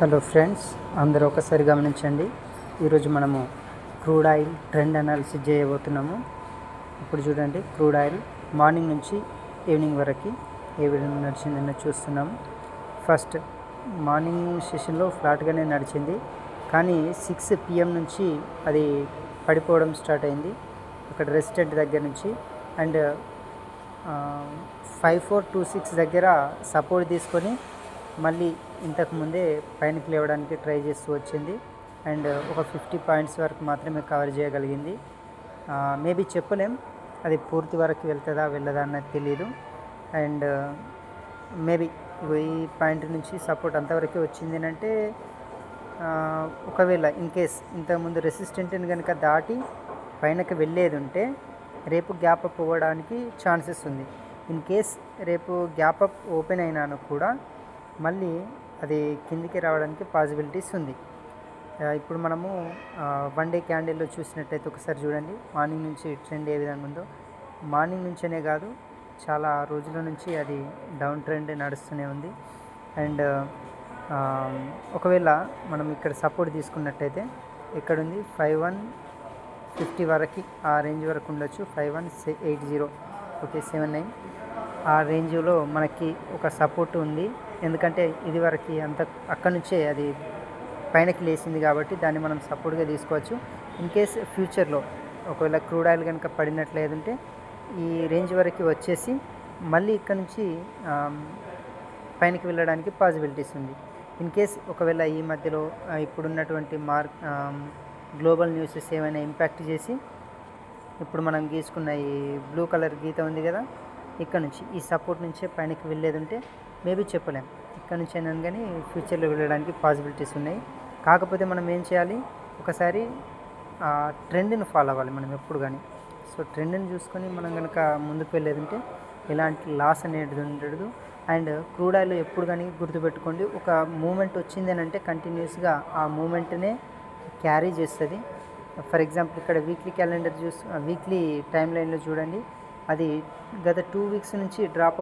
Hello friends, అందరూ ఒకసారి గమనించండి. ఈరోజు మనము క్రూడ్ ఆయిల్ ట్రెండ్ అనాలిసిస్ చేయబోతున్నాము. ఇప్పుడు చూడండి, క్రూడ్ ఆయిల్ మార్నింగ్ నుంచి ఈవినింగ్ వరకు ఏ విధంగా నడిచిందని చూస్తున్నాము. ఫస్ట్ మార్నింగ్ సెషన్లో ఫ్లాట్గానే నడిచింది, కానీ 6 PM నుంచి అది పడిపోవడం స్టార్ట్ అయింది అక్కడ రెసిస్టెంట్ దగ్గర నుంచి. అండ్ 5426 దగ్గర సపోర్ట్ తీసుకొని మళ్ళీ ఇంతకుముందే పైనకి లేవడానికి ట్రై చేస్తూ వచ్చింది. అండ్ ఒక 50 పాయింట్స్ వరకు మాత్రమే కవర్ చేయగలిగింది. మేబీ చెప్పలేం అది పూర్తి వరకు వెళ్తుందా వెళ్ళదా అన్నది తెలియదు. అండ్ మేబీ ఈ పాయింట్ నుంచి సపోర్ట్ అంతవరకే వచ్చింది అంటే, ఒకవేళ ఇన్కేస్ ఇంతకుముందు రెసిస్టెంట్ని కనుక దాటి పైనకి వెళ్ళేది ఉంటే రేపు గ్యాప్ అప్ అవ్వడానికి ఛాన్సెస్ ఉంది. ఇన్ కేస్ రేపు గ్యాప్ అప్ ఓపెన్ అయినాను కూడా మళ్ళీ అది కిందికి రావడానికి పాసిబిలిటీస్ ఉంది. ఇప్పుడు మనము 1 డే క్యాండిల్లో చూసినట్టయితే ఒకసారి చూడండి, మార్నింగ్ నుంచి ట్రెండ్ ఏ విధంగా ఉందో. మార్నింగ్ నుంచనే కాదు, చాలా రోజుల నుంచి అది డౌన్ ట్రెండ్ నడుస్తూనే ఉంది. అండ్ ఒకవేళ మనం ఇక్కడ సపోర్ట్ తీసుకున్నట్టయితే ఎక్కడుంది, 5150 వరకు, ఆ రేంజ్ వరకు ఉండొచ్చు. 5180, ఓకే, 79 ఆ రేంజ్లో మనకి ఒక సపోర్ట్ ఉంది. ఎందుకంటే ఇది వరకు అక్కడ నుంచే అది పైనకి లేచింది కాబట్టి దాన్ని మనం సపోర్ట్గా తీసుకోవచ్చు. ఇన్ కేస్ ఫ్యూచర్లో ఒకవేళ క్రూడ్ ఆయిల్ కనుక పడినట్లేదంటే ఈ రేంజ్ వరకు వచ్చేసి మళ్ళీ ఇక్కడ నుంచి పైనకి వెళ్ళడానికి పాసిబిలిటీస్ ఉంది. ఇన్ కేస్ ఒకవేళ ఈ మధ్యలో ఇప్పుడున్నటువంటి గ్లోబల్ న్యూసెస్ ఏమైనా ఇంపాక్ట్ చేసి ఇప్పుడు మనం గీసుకున్న ఈ బ్లూ కలర్ గీత ఉంది కదా, ఇక్కడ నుంచి ఈ సపోర్ట్ నుంచే పైనకి వెళ్ళేది ఉంటే మేబీ చెప్పలేం, ఇక్కడ నుంచి అయినా కానీ ఫ్యూచర్లో వెళ్ళడానికి పాసిబిలిటీస్ ఉన్నాయి. కాకపోతే మనం ఏం చేయాలి, ఒకసారి ట్రెండ్ని ఫాలో అవ్వాలి మనం ఎప్పుడు కానీ. సో ట్రెండ్ని చూసుకొని మనం కనుక ముందుకు వెళ్ళేది ఉంటే ఎలాంటి లాస్ అనేది ఉండదు. అండ్ క్రూడ్ ఆయిల్ ఎప్పుడు కానీ గుర్తుపెట్టుకోండి, ఒక మూమెంట్ వచ్చింది అని అంటే కంటిన్యూస్గా ఆ మూమెంట్నే క్యారీ చేస్తుంది. ఫర్ ఎగ్జాంపుల్ ఇక్కడ వీక్లీ క్యాలెండర్ వీక్లీ టైం లైన్లో చూడండి, అది గత 2 వీక్స్ నుంచి డ్రాప్